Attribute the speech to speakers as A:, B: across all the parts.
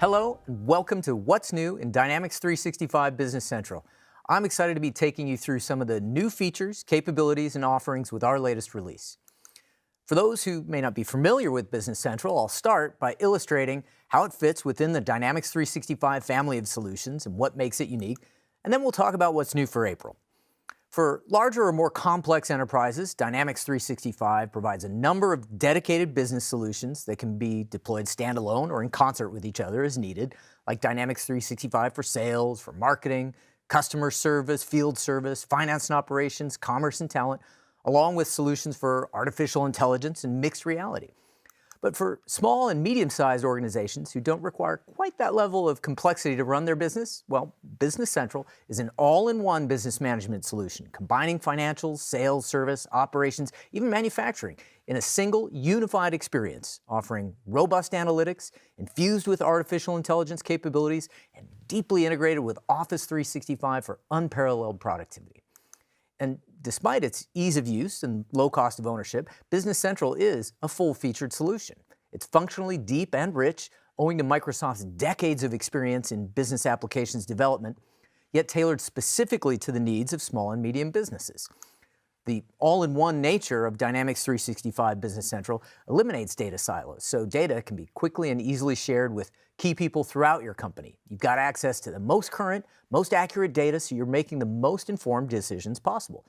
A: Hello, and welcome to What's New in Dynamics 365 Business Central. I'm excited to be taking you through some of the new features, capabilities, and offerings with our latest release. For those who may not be familiar with Business Central, I'll start by illustrating how it fits within the Dynamics 365 family of solutions and what makes it unique, and then we'll talk about what's new for April. For larger or more complex enterprises, Dynamics 365 provides a number of dedicated business solutions that can be deployed standalone or in concert with each other as needed, like Dynamics 365 for sales, for marketing, customer service, field service, finance and operations, commerce and talent, along with solutions for artificial intelligence and mixed reality. But for small and medium-sized organizations who don't require quite that level of complexity to run their business, well, Business Central is an all-in-one business management solution, combining financials, sales, service, operations, even manufacturing in a single unified experience, offering robust analytics, infused with artificial intelligence capabilities, and deeply integrated with Office 365 for unparalleled productivity. And despite its ease of use and low cost of ownership, Business Central is a full-featured solution. It's functionally deep and rich, owing to Microsoft's decades of experience in business applications development, yet tailored specifically to the needs of small and medium businesses. The all-in-one nature of Dynamics 365 Business Central eliminates data silos, so data can be quickly and easily shared with key people throughout your company. You've got access to the most current, most accurate data, so you're making the most informed decisions possible.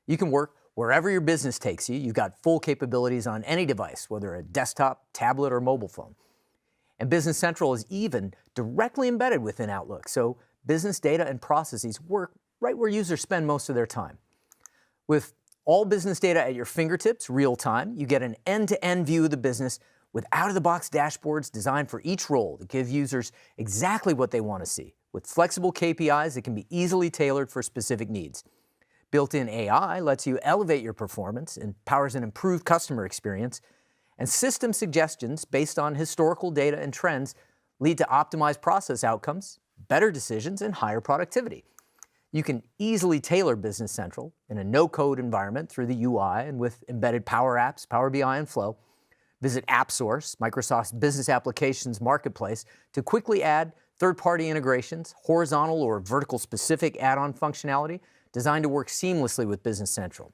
A: You can work wherever your business takes you. You've got full capabilities on any device, whether a desktop, tablet, or mobile phone. And Business Central is even directly embedded within Outlook, so business data and processes work right where users spend most of their time. With all business data at your fingertips, real time, you get an end-to-end view of the business with out-of-the-box dashboards designed for each role to give users exactly what they want to see, with flexible KPIs that can be easily tailored for specific needs. Built-in AI lets you elevate your performance and powers an improved customer experience, and system suggestions based on historical data and trends lead to optimized process outcomes, better decisions, and higher productivity. You can easily tailor Business Central in a no-code environment through the UI and with embedded Power Apps, Power BI, and Flow. Visit AppSource, Microsoft's business applications marketplace, to quickly add third-party integrations, horizontal or vertical-specific add-on functionality designed to work seamlessly with Business Central.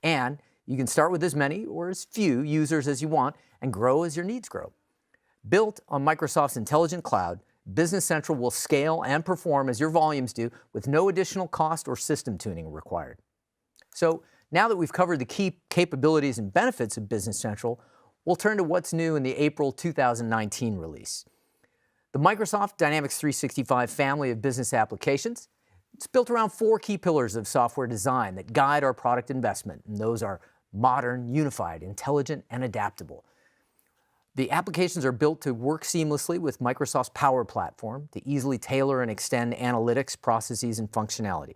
A: And you can start with as many or as few users as you want and grow as your needs grow. Built on Microsoft's intelligent cloud, Business Central will scale and perform as your volumes do with no additional cost or system tuning required. So now that we've covered the key capabilities and benefits of Business Central, we'll turn to what's new in the April 2019 release. The Microsoft Dynamics 365 family of business applications, it's built around four key pillars of software design that guide our product investment, and those are modern, unified, intelligent, and adaptable. The applications are built to work seamlessly with Microsoft's Power Platform to easily tailor and extend analytics, processes, and functionality.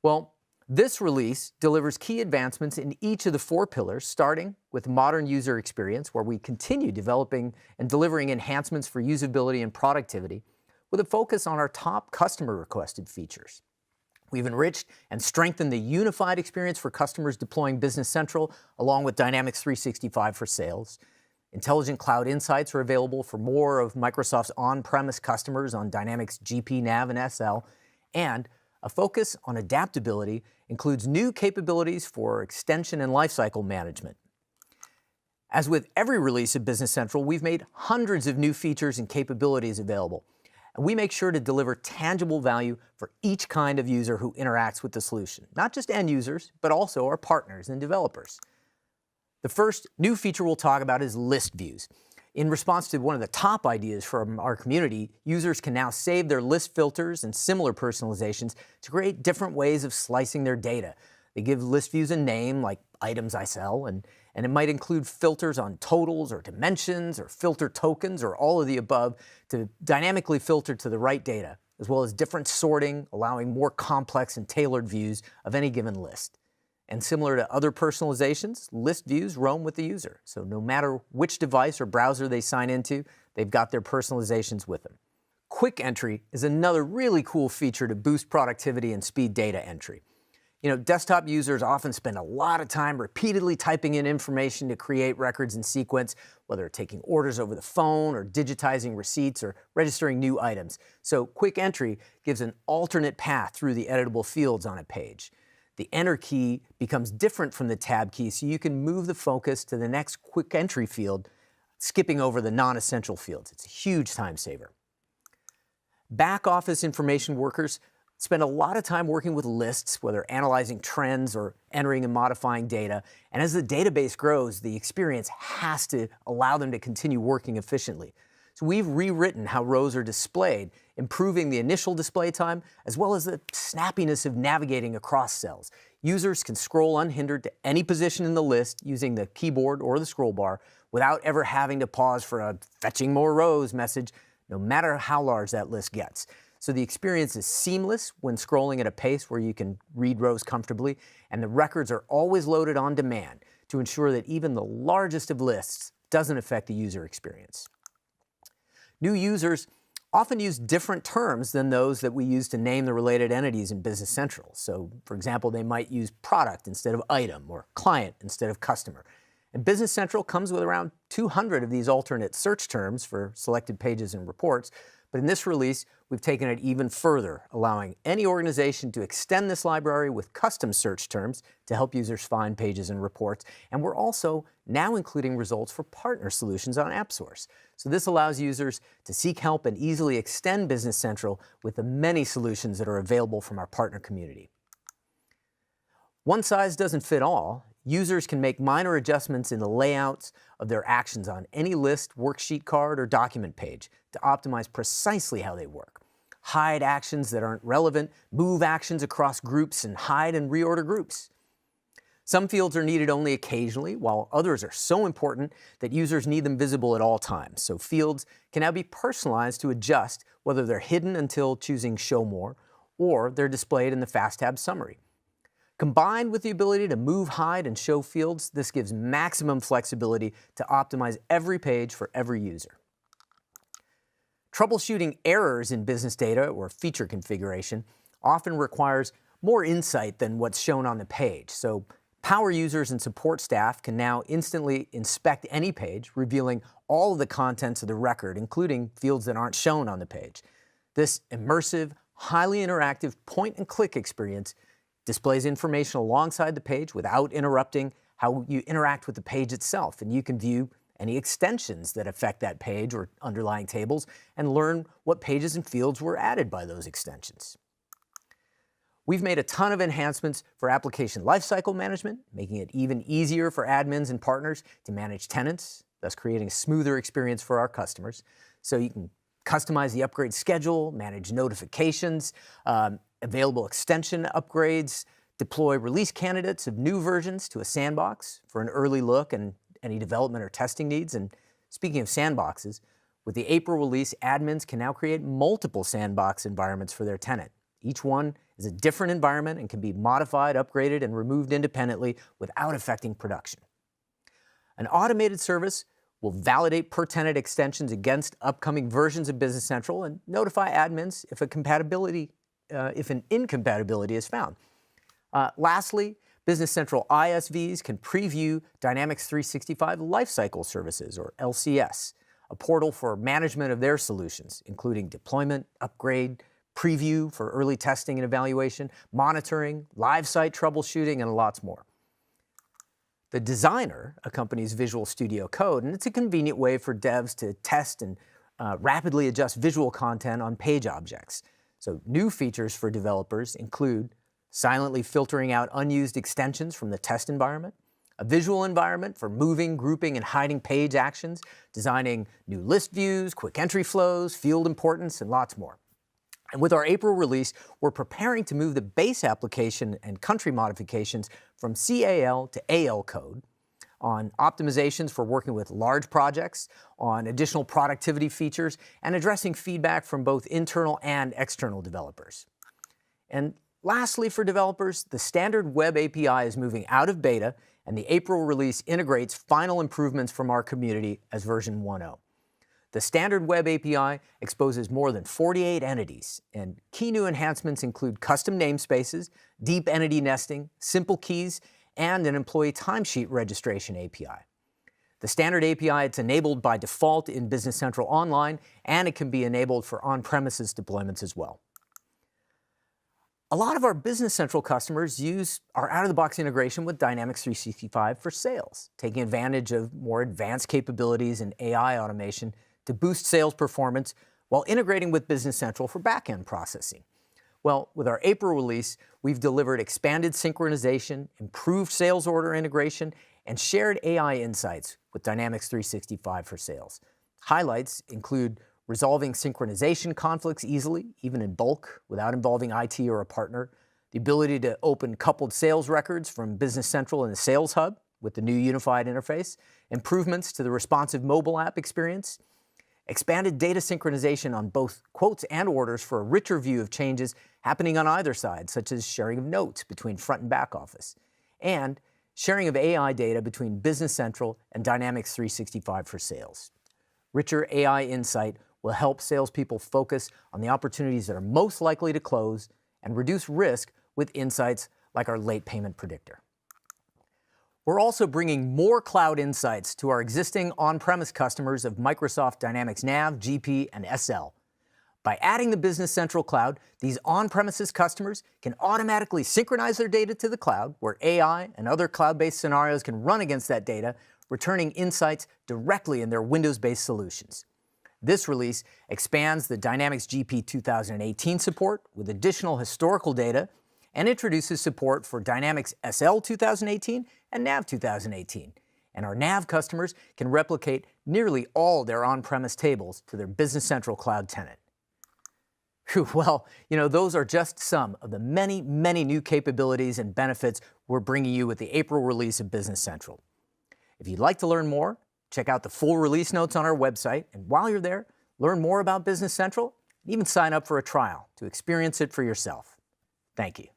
A: Well, this release delivers key advancements in each of the four pillars, starting with modern user experience, where we continue developing and delivering enhancements for usability and productivity, with a focus on our top customer-requested features. We've enriched and strengthened the unified experience for customers deploying Business Central, along with Dynamics 365 for sales. Intelligent Cloud Insights are available for more of Microsoft's on-premise customers on Dynamics GP, Nav, and SL, and a focus on adaptability includes new capabilities for extension and lifecycle management. As with every release of Business Central, we've made hundreds of new features and capabilities available, and we make sure to deliver tangible value for each kind of user who interacts with the solution, not just end users, but also our partners and developers. The first new feature we'll talk about is list views. In response to one of the top ideas from our community, users can now save their list filters and similar personalizations to create different ways of slicing their data. They give list views a name, like items I sell, and it might include filters on totals or dimensions or filter tokens or all of the above to dynamically filter to the right data, as well as different sorting, allowing more complex and tailored views of any given list. And similar to other personalizations, list views roam with the user. So no matter which device or browser they sign into, they've got their personalizations with them. Quick entry is another really cool feature to boost productivity and speed data entry. Desktop users often spend a lot of time repeatedly typing in information to create records in sequence, whether taking orders over the phone or digitizing receipts or registering new items. So quick entry gives an alternate path through the editable fields on a page. The Enter key becomes different from the Tab key, so you can move the focus to the next quick entry field, skipping over the non-essential fields. It's a huge time saver. Back office information workers spend a lot of time working with lists, whether analyzing trends or entering and modifying data. And as the database grows, the experience has to allow them to continue working efficiently. So we've rewritten how rows are displayed, improving the initial display time, as well as the snappiness of navigating across cells. Users can scroll unhindered to any position in the list using the keyboard or the scroll bar without ever having to pause for a "fetching more rows" message, no matter how large that list gets. So the experience is seamless when scrolling at a pace where you can read rows comfortably, and the records are always loaded on demand to ensure that even the largest of lists doesn't affect the user experience. New users often use different terms than those that we use to name the related entities in Business Central. So, for example, they might use product instead of item or client instead of customer. And Business Central comes with around 200 of these alternate search terms for selected pages and reports. But in this release, we've taken it even further, allowing any organization to extend this library with custom search terms to help users find pages and reports. And we're also now including results for partner solutions on AppSource. So this allows users to seek help and easily extend Business Central with the many solutions that are available from our partner community. One size doesn't fit all. Users can make minor adjustments in the layouts of their actions on any list, worksheet card, or document page to optimize precisely how they work. Hide actions that aren't relevant, move actions across groups, and hide and reorder groups. Some fields are needed only occasionally, while others are so important that users need them visible at all times. So fields can now be personalized to adjust whether they're hidden until choosing Show More, or they're displayed in the Fast Tab summary. Combined with the ability to move, hide, and show fields, this gives maximum flexibility to optimize every page for every user. Troubleshooting errors in business data or feature configuration often requires more insight than what's shown on the page. So power users and support staff can now instantly inspect any page, revealing all of the contents of the record, including fields that aren't shown on the page. This immersive, highly interactive point-and-click experience displays information alongside the page without interrupting how you interact with the page itself. And you can view any extensions that affect that page or underlying tables and learn what pages and fields were added by those extensions. We've made a ton of enhancements for application lifecycle management, making it even easier for admins and partners to manage tenants, thus creating a smoother experience for our customers. So you can customize the upgrade schedule, manage notifications, available extension upgrades, deploy release candidates of new versions to a sandbox for an early look and any development or testing needs. And speaking of sandboxes, with the April release, admins can now create multiple sandbox environments for their tenant. Each one is a different environment and can be modified, upgraded, and removed independently without affecting production. An automated service will validate per-tenant extensions against upcoming versions of Business Central and notify admins if an incompatibility is found. Lastly, Business Central ISVs can preview Dynamics 365 Lifecycle services, or LCS, a portal for management of their solutions, including deployment, upgrade, preview for early testing and evaluation, monitoring, live site troubleshooting, and lots more. The Designer accompanies Visual Studio Code, and it's a convenient way for devs to test and rapidly adjust visual content on page objects. So new features for developers include silently filtering out unused extensions from the test environment, a visual environment for moving, grouping, and hiding page actions, designing new list views, quick entry flows, field importance, and lots more. And with our April release, we're preparing to move the base application and country modifications from CAL to AL code, on optimizations for working with large projects, on additional productivity features, and addressing feedback from both internal and external developers. And lastly, for developers, the standard web API is moving out of beta, and the April release integrates final improvements from our community as version 1.0. The standard web API exposes more than 48 entities, and key new enhancements include custom namespaces, deep entity nesting, simple keys, and an employee timesheet registration API. The standard API, it's enabled by default in Business Central Online, and it can be enabled for on-premises deployments as well. A lot of our Business Central customers use our out-of-the-box integration with Dynamics 365 for sales, taking advantage of more advanced capabilities and AI automation to boost sales performance while integrating with Business Central for back-end processing. Well, with our April release, we've delivered expanded synchronization, improved sales order integration, and shared AI insights with Dynamics 365 for sales. Highlights include resolving synchronization conflicts easily, even in bulk, without involving IT or a partner, the ability to open coupled sales records from Business Central in the Sales Hub with the new unified interface, improvements to the responsive mobile app experience, expanded data synchronization on both quotes and orders for a richer view of changes happening on either side, such as sharing of notes between front and back office, and sharing of AI data between Business Central and Dynamics 365 for sales. Richer AI insight will help salespeople focus on the opportunities that are most likely to close and reduce risk with insights like our late payment predictor. We're also bringing more cloud insights to our existing on-premise customers of Microsoft Dynamics Nav, GP, and SL. By adding the Business Central Cloud, these on-premises customers can automatically synchronize their data to the cloud, where AI and other cloud-based scenarios can run against that data, returning insights directly in their Windows-based solutions. This release expands the Dynamics GP 2018 support with additional historical data and introduces support for Dynamics SL 2018 and Nav 2018. And our Nav customers can replicate nearly all their on-premise tables to their Business Central Cloud tenant. Well, those are just some of the many, many new capabilities and benefits we're bringing you with the April release of Business Central. If you'd like to learn more, check out the full release notes on our website, and while you're there, learn more about Business Central and even sign up for a trial to experience it for yourself. Thank you.